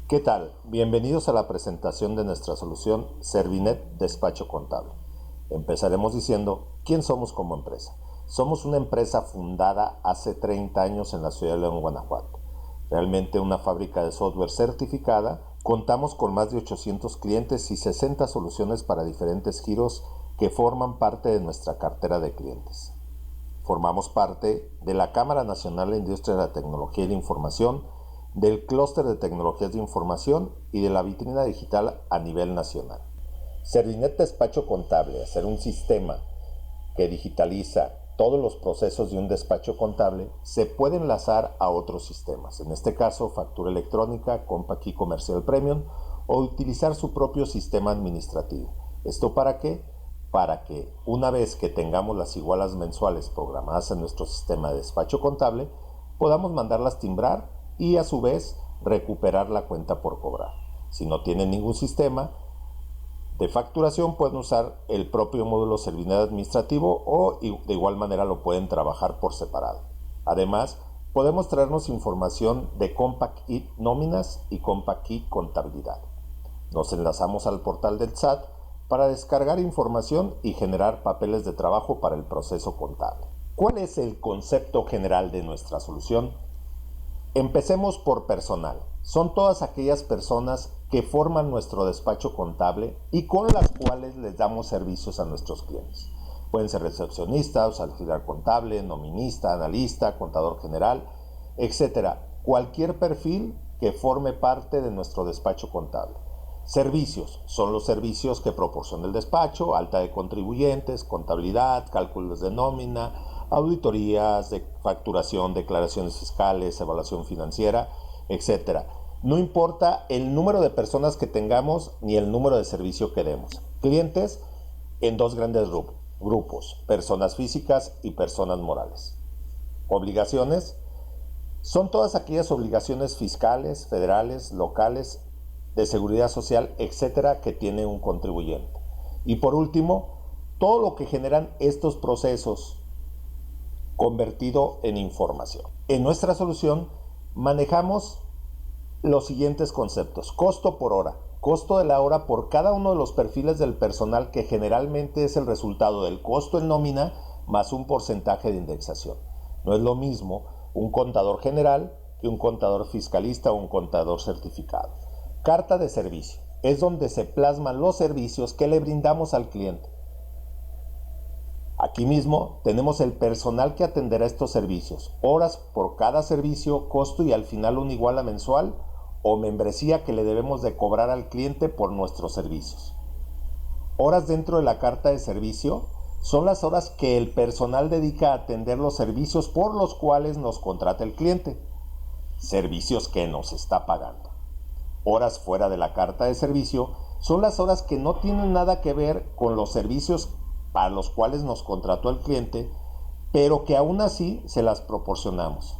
¿Qué tal? Bienvenidos a la presentación de nuestra solución Servinet Despacho Contable. Empezaremos diciendo quién somos como empresa. Somos una empresa fundada hace 30 años en la ciudad de León, Guanajuato. Realmente una fábrica de software certificada. Contamos con más de 800 clientes y 60 soluciones para diferentes giros que forman parte de nuestra cartera de clientes. Formamos parte de la Cámara Nacional de Industria de la Tecnología y de Información, del Clúster de Tecnologías de Información y de la Vitrina Digital a nivel nacional. Servinet Despacho Contable, hacer un sistema que digitaliza todos los procesos de un despacho contable, se puede enlazar a otros sistemas, en este caso factura electrónica, CompAQ Comercial Premium, o utilizar su propio sistema administrativo. ¿Esto para qué? Para que una vez que tengamos las igualas mensuales programadas en nuestro sistema de despacho contable, podamos mandarlas timbrar y a su vez recuperar la cuenta por cobrar. Si no tienen ningún sistema de facturación, pueden usar el propio módulo Servinet administrativo o de igual manera lo pueden trabajar por separado. Además, podemos traernos información de CompAQ Nóminas y CompAQ Contabilidad. Nos enlazamos al portal del SAT para descargar información y generar papeles de trabajo para el proceso contable. ¿Cuál es el concepto general de nuestra solución? Empecemos por personal. Son todas aquellas personas que forman nuestro despacho contable y con las cuales les damos servicios a nuestros clientes. Pueden ser recepcionistas, auxiliar contable, nominista, analista, contador general, etc. Cualquier perfil que forme parte de nuestro despacho contable. Servicios son los servicios que proporciona el despacho: alta de contribuyentes, contabilidad, cálculos de nómina, auditorías, de facturación, declaraciones fiscales, evaluación financiera, etc. No importa el número de personas que tengamos ni el número de servicio que demos. Clientes en dos grandes grupos: personas físicas y personas morales. Obligaciones son todas aquellas obligaciones fiscales, federales, locales, de seguridad social, etcétera, que tiene un contribuyente. Y por último, todo lo que generan estos procesos convertido en información. En nuestra solución manejamos los siguientes conceptos: costo por hora, costo de la hora por cada uno de los perfiles del personal, que generalmente es el resultado del costo en nómina más un porcentaje de indexación. No es lo mismo un contador general que un contador fiscalista o un contador certificado. Carta de servicio es donde se plasman los servicios que le brindamos al cliente. Aquí mismo tenemos el personal que atenderá estos servicios, horas por cada servicio, costo y al final una iguala mensual o membresía que le debemos de cobrar al cliente por nuestros servicios. Horas dentro de la carta de servicio son las horas que el personal dedica a atender los servicios por los cuales nos contrata el cliente, servicios que nos está pagando. Horas fuera de la carta de servicio son las horas que no tienen nada que ver con los servicios para los cuales nos contrató el cliente, pero que aún así se las proporcionamos.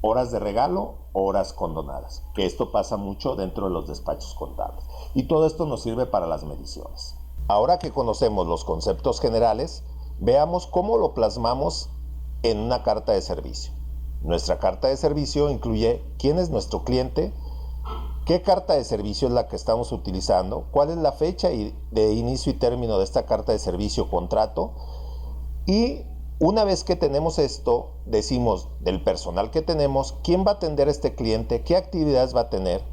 Horas de regalo, horas condonadas, que esto pasa mucho dentro de los despachos contables. Y todo esto nos sirve para las mediciones. Ahora que conocemos los conceptos generales, veamos cómo lo plasmamos en una carta de servicio. Nuestra carta de servicio incluye quién es nuestro cliente, qué carta de servicio es la que estamos utilizando, cuál es la fecha de inicio y término de esta carta de servicio contrato, y una vez que tenemos esto, decimos del personal que tenemos, quién va a atender a este cliente, qué actividades va a tener,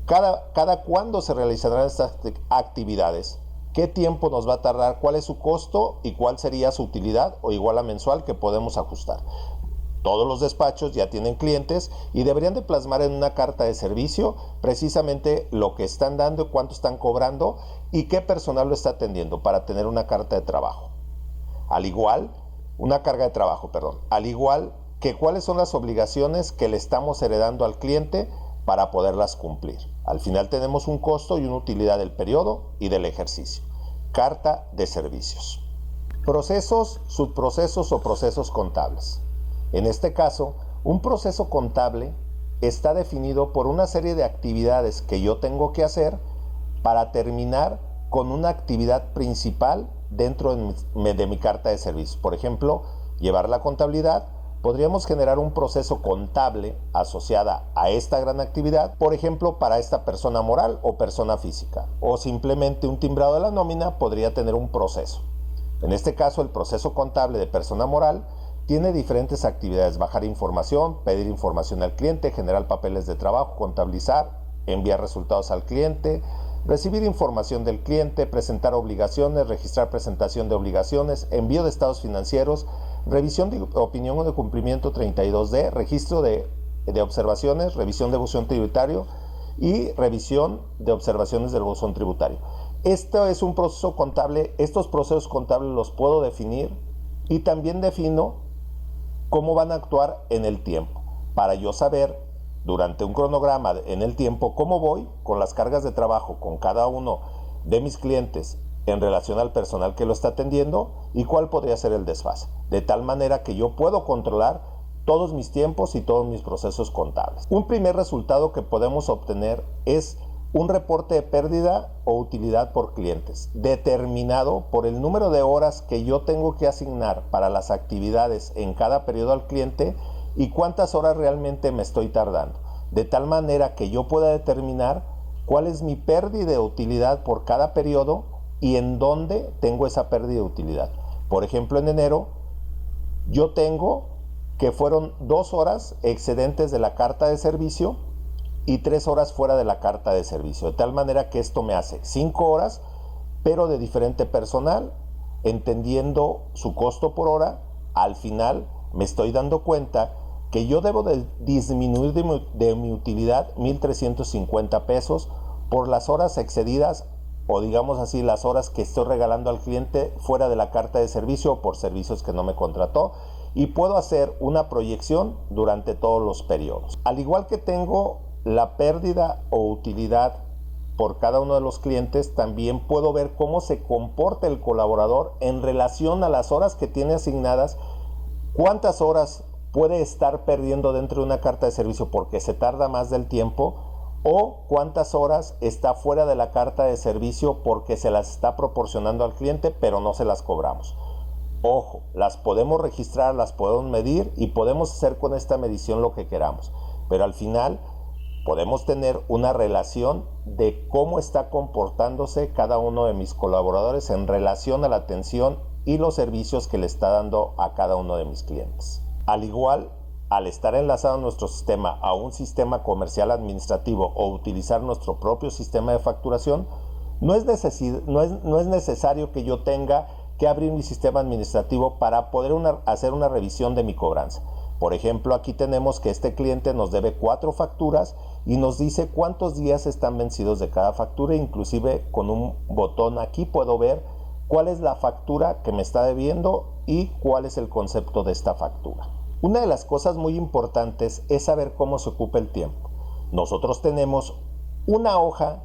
cada cuándo se realizarán estas actividades, qué tiempo nos va a tardar, cuál es su costo y cuál sería su utilidad o iguala mensual que podemos ajustar. Todos los despachos ya tienen clientes y deberían de plasmar en una carta de servicio precisamente lo que están dando, cuánto están cobrando y qué personal lo está atendiendo para tener una carta de trabajo. Al igual que cuáles son las obligaciones que le estamos heredando al cliente para poderlas cumplir. Al final tenemos un costo y una utilidad del periodo y del ejercicio. Carta de servicios. Procesos, subprocesos o procesos contables. En este caso, un proceso contable está definido por una serie de actividades que yo tengo que hacer para terminar con una actividad principal dentro de mi carta de servicios. Por ejemplo, llevar la contabilidad, podríamos generar un proceso contable asociada a esta gran actividad, por ejemplo, para esta persona moral o persona física, o simplemente un timbrado de la nómina podría tener un proceso. En este caso, el proceso contable de persona moral tiene diferentes actividades: bajar información, pedir información al cliente, generar papeles de trabajo, contabilizar, enviar resultados al cliente, recibir información del cliente, presentar obligaciones, registrar presentación de obligaciones, envío de estados financieros, revisión de opinión de cumplimiento 32D, registro de observaciones, revisión de buzón tributario y revisión de observaciones del buzón tributario. Esto es un proceso contable. Estos procesos contables los puedo definir y también defino cómo van a actuar en el tiempo, para yo saber durante un cronograma en el tiempo cómo voy con las cargas de trabajo con cada uno de mis clientes en relación al personal que lo está atendiendo y cuál podría ser el desfase, de tal manera que yo puedo controlar todos mis tiempos y todos mis procesos contables. Un primer resultado que podemos obtener es un reporte de pérdida o utilidad por clientes, determinado por el número de horas que yo tengo que asignar para las actividades en cada periodo al cliente y cuántas horas realmente me estoy tardando, de tal manera que yo pueda determinar cuál es mi pérdida de utilidad por cada periodo y en dónde tengo esa pérdida de utilidad. Por ejemplo, en enero yo tengo que fueron 2 horas excedentes de la carta de servicio y 3 horas fuera de la carta de servicio, de tal manera que esto me hace 5 horas, pero de diferente personal, entendiendo su costo por hora. Al final me estoy dando cuenta que yo debo de disminuir de mi utilidad 1,350 pesos por las horas excedidas, o digamos así, las horas que estoy regalando al cliente fuera de la carta de servicio o por servicios que no me contrató, y puedo hacer una proyección durante todos los periodos. Al igual que tengo la pérdida o utilidad por cada uno de los clientes, también puedo ver cómo se comporta el colaborador en relación a las horas que tiene asignadas, cuántas horas puede estar perdiendo dentro de una carta de servicio porque se tarda más del tiempo, o cuántas horas está fuera de la carta de servicio porque se las está proporcionando al cliente pero no se las cobramos. Ojo, las podemos registrar, las podemos medir y podemos hacer con esta medición lo que queramos, pero al final podemos tener una relación de cómo está comportándose cada uno de mis colaboradores en relación a la atención y los servicios que le está dando a cada uno de mis clientes. Al igual, al estar enlazado nuestro sistema a un sistema comercial administrativo o utilizar nuestro propio sistema de facturación, no es necesario que yo tenga que abrir mi sistema administrativo para poder hacer una revisión de mi cobranza. Por ejemplo, aquí tenemos que este cliente nos debe 4 facturas y nos dice cuántos días están vencidos de cada factura. Inclusive con un botón aquí puedo ver cuál es la factura que me está debiendo y cuál es el concepto de esta factura. Una de las cosas muy importantes es saber cómo se ocupa el tiempo. Nosotros tenemos una hoja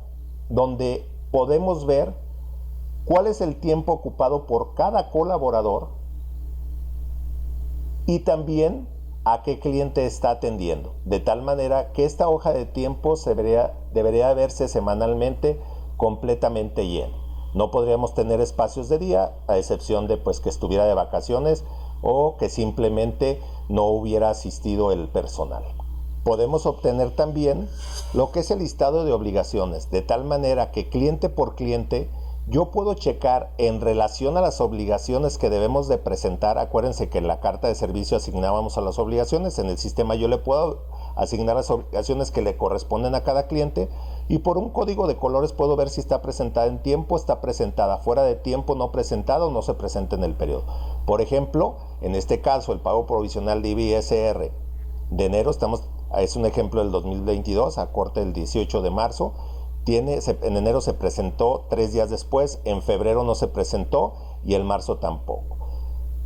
donde podemos ver cuál es el tiempo ocupado por cada colaborador y también a qué cliente está atendiendo, de tal manera que esta hoja de tiempo debería verse semanalmente completamente llena. No podríamos tener espacios de día, a excepción de que estuviera de vacaciones o que simplemente no hubiera asistido el personal. Podemos obtener también lo que es el listado de obligaciones, de tal manera que cliente por cliente yo puedo checar en relación a las obligaciones que debemos de presentar. Acuérdense que en la carta de servicio asignábamos a las obligaciones, en el sistema yo le puedo asignar las obligaciones que le corresponden a cada cliente y por un código de colores puedo ver si está presentada en tiempo, está presentada fuera de tiempo, no presentada o no se presenta en el periodo. Por ejemplo, en este caso el pago provisional de IBSR de enero, es un ejemplo del 2022 a corte del 18 de marzo. En enero se presentó 3 días después, en febrero no se presentó y en marzo tampoco.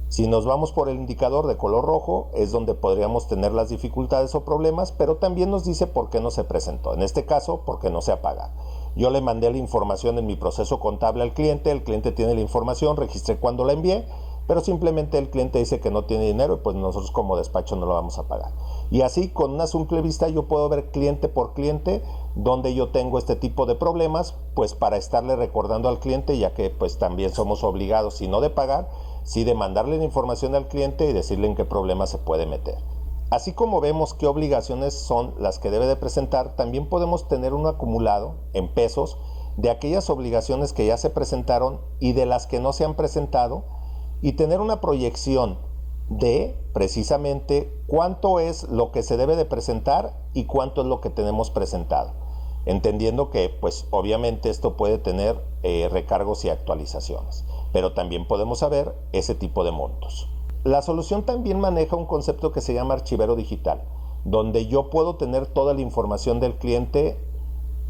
Si nos vamos por el indicador de color rojo es donde podríamos tener las dificultades o problemas, pero también nos dice por qué no se presentó. En este caso, porque no se ha pagado. Yo le mandé la información en mi proceso contable al cliente, el cliente tiene la información, registré cuando la envié, pero simplemente el cliente dice que no tiene dinero y pues nosotros como despacho no lo vamos a pagar. Y así con una simple vista yo puedo ver cliente por cliente donde yo tengo este tipo de problemas, pues para estarle recordando al cliente, ya que pues también somos obligados, si no de pagar, sí de mandarle la información al cliente y decirle en qué problema se puede meter. Así como vemos qué obligaciones son las que debe de presentar, también podemos tener un acumulado en pesos de aquellas obligaciones que ya se presentaron y de las que no se han presentado, y tener una proyección de precisamente cuánto es lo que se debe de presentar y cuánto es lo que tenemos presentado, entendiendo que pues obviamente esto puede tener recargos y actualizaciones, pero también podemos saber ese tipo de montos. La solución también maneja un concepto que se llama archivero digital, donde yo puedo tener toda la información del cliente,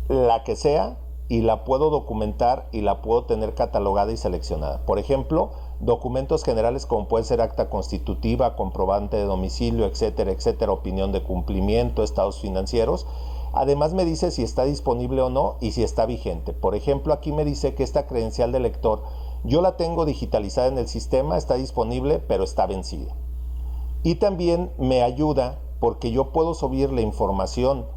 la que sea, y la puedo documentar y la puedo tener catalogada y seleccionada. Por ejemplo, documentos generales como puede ser acta constitutiva, comprobante de domicilio, etcétera, etcétera, opinión de cumplimiento, estados financieros. Además me dice si está disponible o no y si está vigente. Por ejemplo, aquí me dice que esta credencial de lector yo la tengo digitalizada en el sistema, está disponible, pero está vencida. Y también me ayuda porque yo puedo subir la información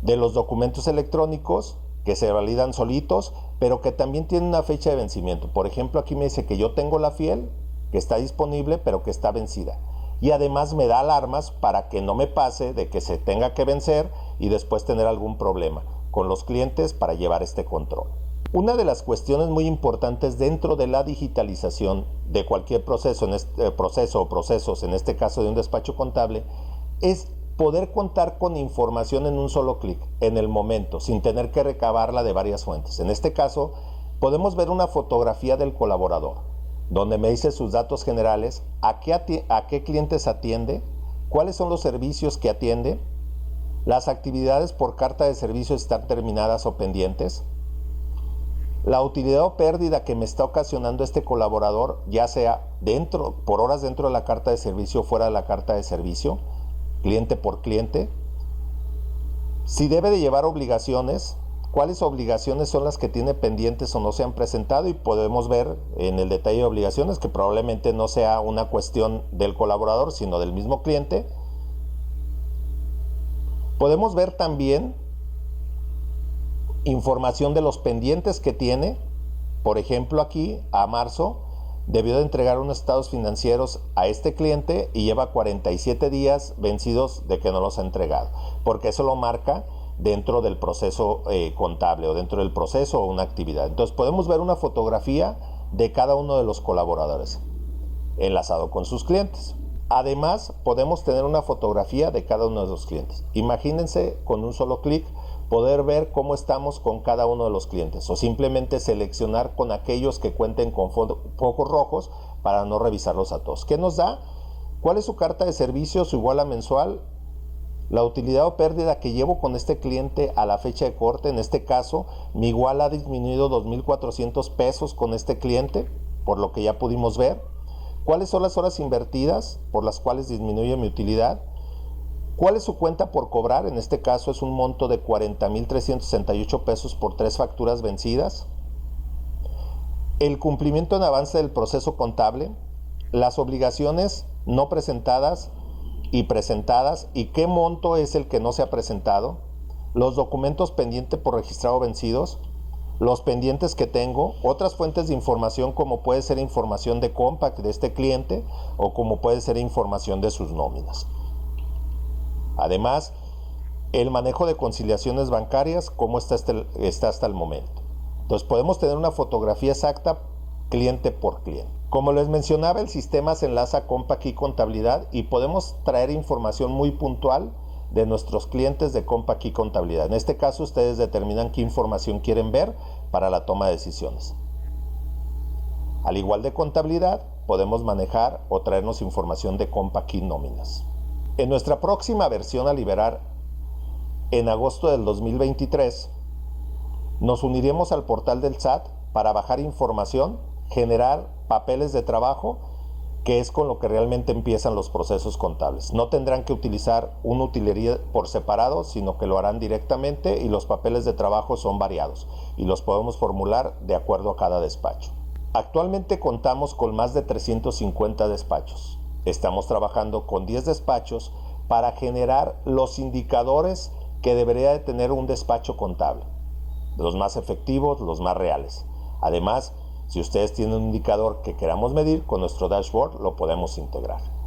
de los documentos electrónicos que se validan solitos, pero que también tienen una fecha de vencimiento. Por ejemplo, aquí me dice que yo tengo la fiel, que está disponible, pero que está vencida. Y además me da alarmas para que no me pase de que se tenga que vencer y después tener algún problema con los clientes para llevar este control. Una de las cuestiones muy importantes dentro de la digitalización de cualquier proceso, procesos, en este caso de un despacho contable, es poder contar con información en un solo clic, en el momento, sin tener que recabarla de varias fuentes. En este caso, podemos ver una fotografía del colaborador, donde me dice sus datos generales, a qué clientes atiende, cuáles son los servicios que atiende, las actividades por carta de servicio están terminadas o pendientes, la utilidad o pérdida que me está ocasionando este colaborador, ya sea por horas dentro de la carta de servicio o fuera de la carta de servicio, cliente por cliente, si debe de llevar obligaciones, cuáles obligaciones son las que tiene pendientes o no se han presentado, y podemos ver en el detalle de obligaciones que probablemente no sea una cuestión del colaborador, sino del mismo cliente. Podemos ver también información de los pendientes que tiene. Por ejemplo, aquí a marzo debió de entregar unos estados financieros a este cliente y lleva 47 días vencidos de que no los ha entregado, porque eso lo marca dentro del proceso contable o dentro del proceso o una actividad. Entonces podemos ver una fotografía de cada uno de los colaboradores enlazado con sus clientes. Además, podemos tener una fotografía de cada uno de los clientes. Imagínense con un solo clic poder ver cómo estamos con cada uno de los clientes, o simplemente seleccionar con aquellos que cuenten con focos rojos para no revisarlos a todos. ¿Qué nos da? ¿Cuál es su carta de servicio, su iguala mensual? La utilidad o pérdida que llevo con este cliente a la fecha de corte. En este caso, mi igual ha disminuido 2,400 pesos con este cliente, por lo que ya pudimos ver. ¿Cuáles son las horas invertidas por las cuales disminuye mi utilidad? ¿Cuál es su cuenta por cobrar? En este caso es un monto de 40,368 pesos por 3 facturas vencidas. El cumplimiento en avance del proceso contable, las obligaciones no presentadas y presentadas, y qué monto es el que no se ha presentado, los documentos pendientes por registrado vencidos, los pendientes que tengo, otras fuentes de información como puede ser información de Compact de este cliente o como puede ser información de sus nóminas. Además, el manejo de conciliaciones bancarias, cómo está hasta el momento. Entonces podemos tener una fotografía exacta cliente por cliente. Como les mencionaba, el sistema se enlaza con Compact y Contabilidad y podemos traer información muy puntual de nuestros clientes de Compact y Contabilidad. En este caso, ustedes determinan qué información quieren ver para la toma de decisiones. Al igual de contabilidad, podemos manejar o traernos información de Compact y nóminas. En nuestra próxima versión a liberar, en agosto del 2023, nos uniremos al portal del SAT para bajar información, generar papeles de trabajo, que es con lo que realmente empiezan los procesos contables. No tendrán que utilizar una utilería por separado, sino que lo harán directamente, y los papeles de trabajo son variados y los podemos formular de acuerdo a cada despacho. Actualmente contamos con más de 350 despachos. Estamos trabajando con 10 despachos para generar los indicadores que debería de tener un despacho contable. Los más efectivos, los más reales. Además, si ustedes tienen un indicador que queramos medir, con nuestro dashboard lo podemos integrar.